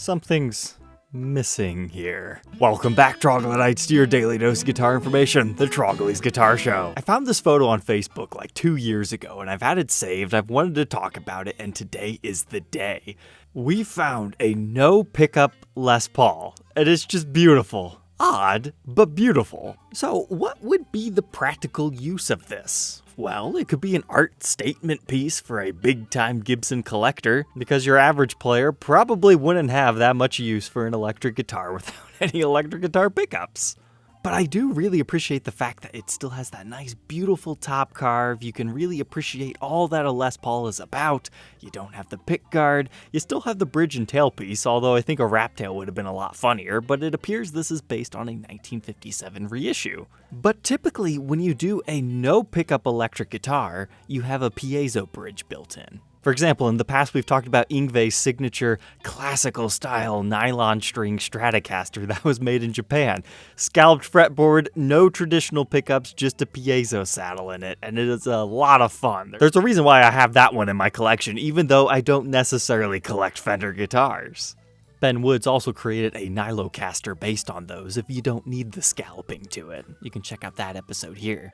Something's missing here. Welcome back, Troglodytes, to your daily dose of guitar information, the Trogly's Guitar Show. I found this photo on Facebook like 2 years ago, and I've had it saved. I've wanted to talk about it, and today is the day. We found a no pickup Les Paul. It is just beautiful. Odd, but beautiful. So what would be the practical use of this? Well, it could be an art statement piece for a big-time Gibson collector, because your average player probably wouldn't have that much use for an electric guitar without any electric guitar pickups. But I do really appreciate the fact that it still has that nice, beautiful top carve. You can really appreciate all that a Les Paul is about. You don't have the pick guard. You still have the bridge and tailpiece, although I think a wrap tail would have been a lot funnier, but it appears this is based on a 1957 reissue. But typically, when you do a no pickup electric guitar, you have a piezo bridge built in. For example, in the past we've talked about Yngwie's signature classical style nylon string Stratocaster that was made in Japan. Scalloped fretboard, no traditional pickups, just a piezo saddle in it, and it is a lot of fun. There's a reason why I have that one in my collection, even though I don't necessarily collect Fender guitars. Ben Woods also created a Nylocaster based on those if you don't need the scalloping to it. You can check out that episode here.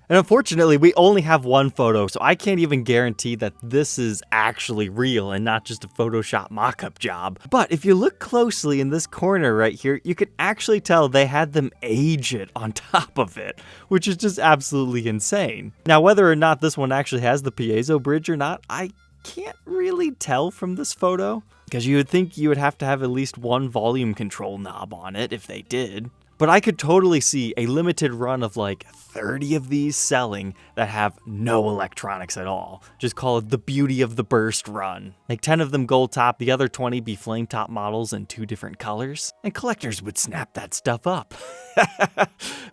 And unfortunately, we only have one photo, so I can't even guarantee that this is actually real and not just a Photoshop mock-up job. But if you look closely in this corner right here, you can actually tell they had them age it on top of it, which is just absolutely insane. Now, whether or not this one actually has the piezo bridge or not, I can't really tell from this photo, because you would think you would have to have at least one volume control knob on it if they did. But I could totally see a limited run of like 30 of these selling that have no electronics at all. Just call it the beauty of the burst run. Like 10 of them gold top, the other 20 be flame top models in 2 different colors. And collectors would snap that stuff up.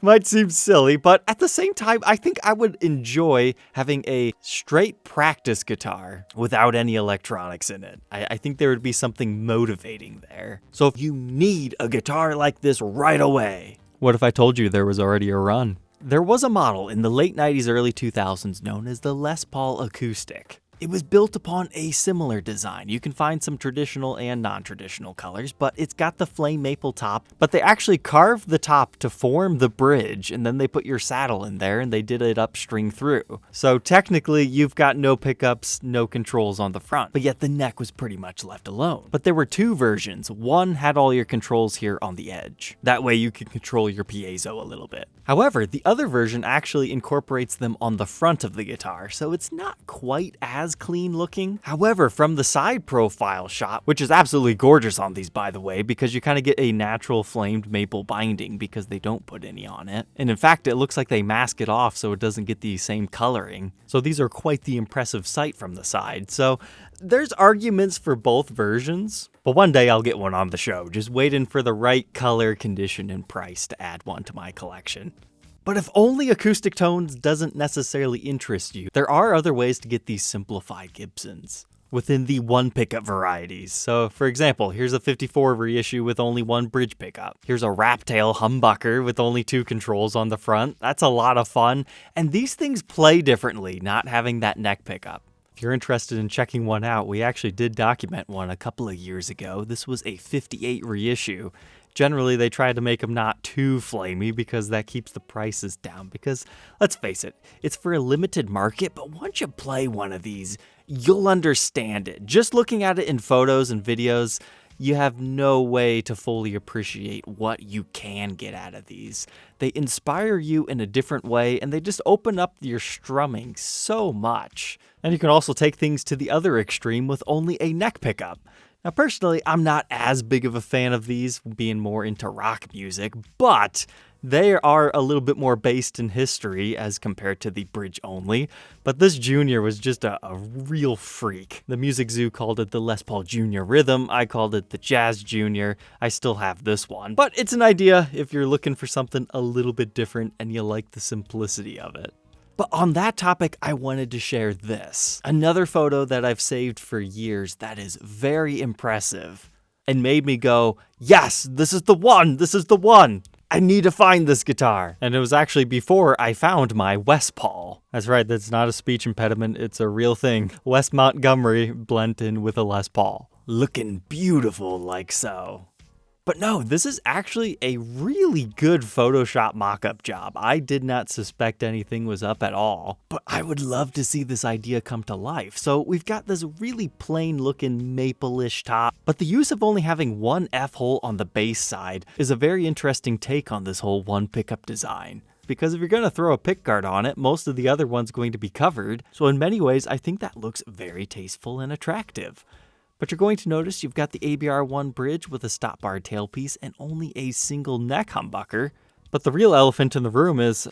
Might seem silly, but at the same time, I think I would enjoy having a straight practice guitar without any electronics in it. I think there would be something motivating there. So if you need a guitar like this right away, what if I told you there was already a run? There was a model in the late 90s, early 2000s known as the Les Paul Acoustic. It was built upon a similar design. You can find some traditional and non-traditional colors, but it's got the flame maple top, but they actually carved the top to form the bridge, and then they put your saddle in there and they did it up string through. So technically you've got no pickups, no controls on the front, but yet the neck was pretty much left alone. But there were 2 versions. One had all your controls here on the edge. That way you could control your piezo a little bit. However, the other version actually incorporates them on the front of the guitar, so it's not quite as clean looking. However, from the side profile shot, which is absolutely gorgeous on these by the way, because you kind of get a natural flamed maple binding because they don't put any on it. And in fact, it looks like they mask it off so it doesn't get the same coloring. So these are quite the impressive sight from the side. So there's arguments for both versions, but one day I'll get one on the show. Just waiting for the right color, condition, and price to add one to my collection. But if only acoustic tones doesn't necessarily interest you, there are other ways to get these simplified Gibsons within the one pickup varieties. So for example, here's a 54 reissue with only one bridge pickup. Here's a wrap tail humbucker with only 2 controls on the front. That's a lot of fun. And these things play differently, not having that neck pickup. If you're interested in checking one out, we actually did document one a couple of years ago. This was a 58 reissue. Generally, they try to make them not too flamey because that keeps the prices down. Because, let's face it, it's for a limited market, but once you play one of these, you'll understand it. Just looking at it in photos and videos, you have no way to fully appreciate what you can get out of these. They inspire you in a different way, and they just open up your strumming so much. And you can also take things to the other extreme with only a neck pickup. Now, personally, I'm not as big of a fan of these, being more into rock music, but they are a little bit more based in history as compared to the bridge only. But this Junior was just a real freak. The Music Zoo called it the Les Paul Junior Rhythm. I called it the Jazz Junior. I still have this one. But it's an idea if you're looking for something a little bit different and you like the simplicity of it. But on that topic, I wanted to share this. Another photo that I've saved for years that is very impressive and made me go, yes, this is the one, this is the one. I need to find this guitar. And it was actually before I found my Wes Paul. That's right, that's not a speech impediment, it's a real thing. Wes Montgomery blent in with a Les Paul. looking beautiful like so. But no, this is actually a really good Photoshop mock-up job. I did not suspect anything was up at all, but I would love to see this idea come to life. So we've got this really plain looking maple-ish top, but the use of only having one F-hole on the bass side is a very interesting take on this whole one pickup design. Because if you're going to throw a pickguard on it, most of the other one's going to be covered. So in many ways, I think that looks very tasteful and attractive. But you're going to notice you've got the ABR1 bridge with a stop bar tailpiece and only a single neck humbucker. But the real elephant in the room is,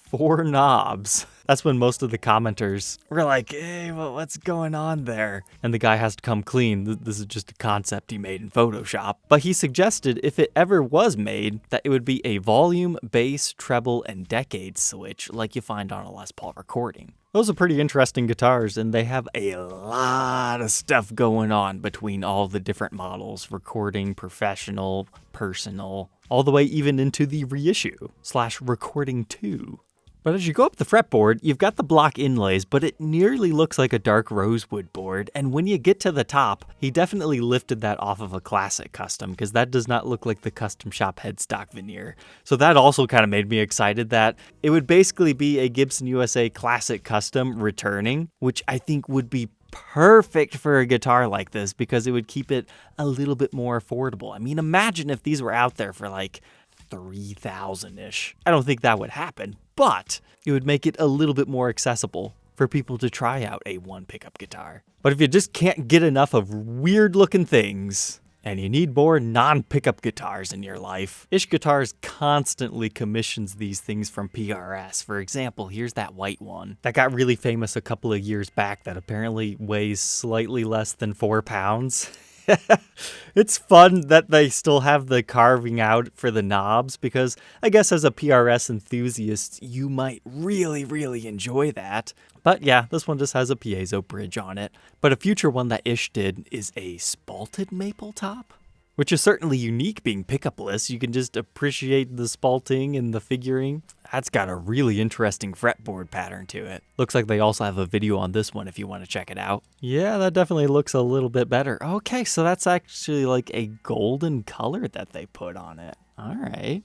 4 knobs. That's when most of the commenters were like, hey, well, what's going on there? And the guy has to come clean. This is just a concept he made in Photoshop. But he suggested if it ever was made, that it would be a volume, bass, treble, and decade switch like you find on a Les Paul recording. Those are pretty interesting guitars, and they have a lot of stuff going on between all the different models, recording, professional, personal, all the way even into the reissue / recording 2. But as you go up the fretboard, you've got the block inlays, but it nearly looks like a dark rosewood board, and when you get to the top, he definitely lifted that off of a classic custom, because that does not look like the custom shop headstock veneer. So that also kind of made me excited that it would basically be a Gibson USA Classic Custom returning, which I think would be perfect for a guitar like this, because it would keep it a little bit more affordable. I mean, imagine if these were out there for like $3,000-ish. I don't think that would happen, but it would make it a little bit more accessible for people to try out a one pickup guitar. But if you just can't get enough of weird looking things and you need more non-pickup guitars in your life, Ish Guitars constantly commissions these things from PRS. For example, here's that white one that got really famous a couple of years back that apparently weighs slightly less than 4 pounds. It's fun that they still have the carving out for the knobs, because I guess as a PRS enthusiast, you might really enjoy that. But yeah, this one just has a piezo bridge on it. But a future one that Ish did is a spalted maple top, which is certainly unique being pickupless. You can just appreciate the spalting and the figuring. That's got a really interesting fretboard pattern to it. Looks like they also have a video on this one if you want to check it out. Yeah, that definitely looks a little bit better. Okay, so that's actually like a golden color that they put on it. All right.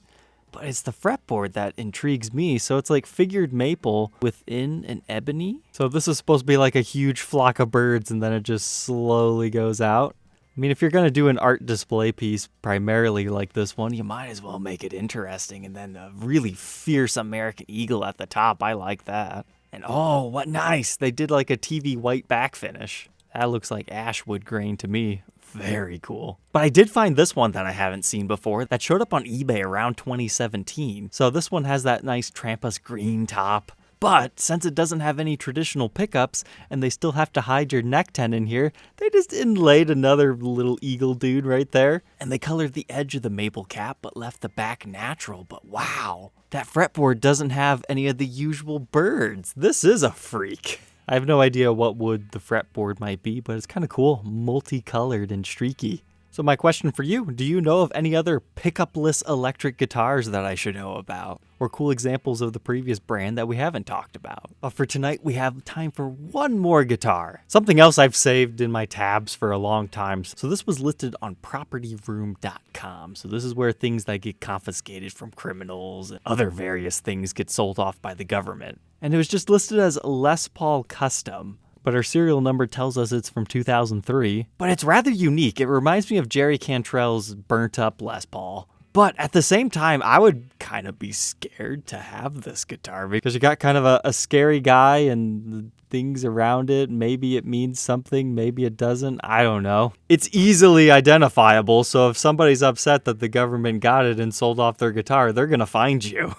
But it's the fretboard that intrigues me. So it's like figured maple within an ebony. So this is supposed to be like a huge flock of birds and then it just slowly goes out. I mean, if you're going to do an art display piece primarily like this one, you might as well make it interesting. And then a really fierce American eagle at the top. I like that. And oh, what nice. They did like a TV white back finish. That looks like ash wood grain to me. Very cool. But I did find this one that I haven't seen before that showed up on eBay around 2017. So this one has that nice Trampas green top. But since it doesn't have any traditional pickups and they still have to hide your neck tenon here, they just inlaid another little eagle dude right there. And they colored the edge of the maple cap but left the back natural. But wow, that fretboard doesn't have any of the usual birds. This is a freak. I have no idea what wood the fretboard might be, but it's kind of cool, multicolored and streaky. So my question for you, do you know of any other pickupless electric guitars that I should know about? Or cool examples of the previous brand that we haven't talked about? But for tonight, we have time for one more guitar. Something else I've saved in my tabs for a long time. So this was listed on PropertyRoom.com. So this is where things that get confiscated from criminals and other various things get sold off by the government. And it was just listed as Les Paul Custom. But our serial number tells us it's from 2003. But it's rather unique. It reminds me of Jerry Cantrell's burnt up Les Paul. But at the same time, I would kind of be scared to have this guitar because you got kind of a scary guy and the things around it. Maybe it means something, maybe it doesn't. I don't know. It's easily identifiable, so if somebody's upset that the government got it and sold off their guitar, they're going to find you.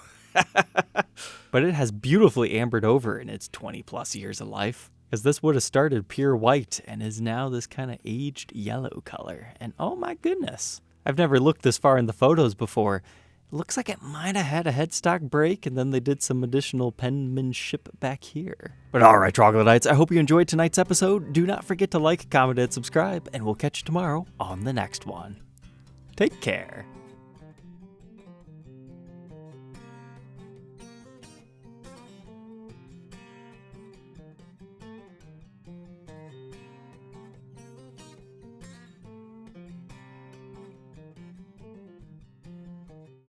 But it has beautifully ambered over in its 20 plus years of life. Because this would have started pure white and is now this kind of aged yellow color. And oh my goodness, I've never looked this far in the photos before. It looks like it might have had a headstock break and then they did some additional penmanship back here. But alright, troglodytes, I hope you enjoyed tonight's episode. Do not forget to like, comment, and subscribe, and we'll catch you tomorrow on the next one. Take care.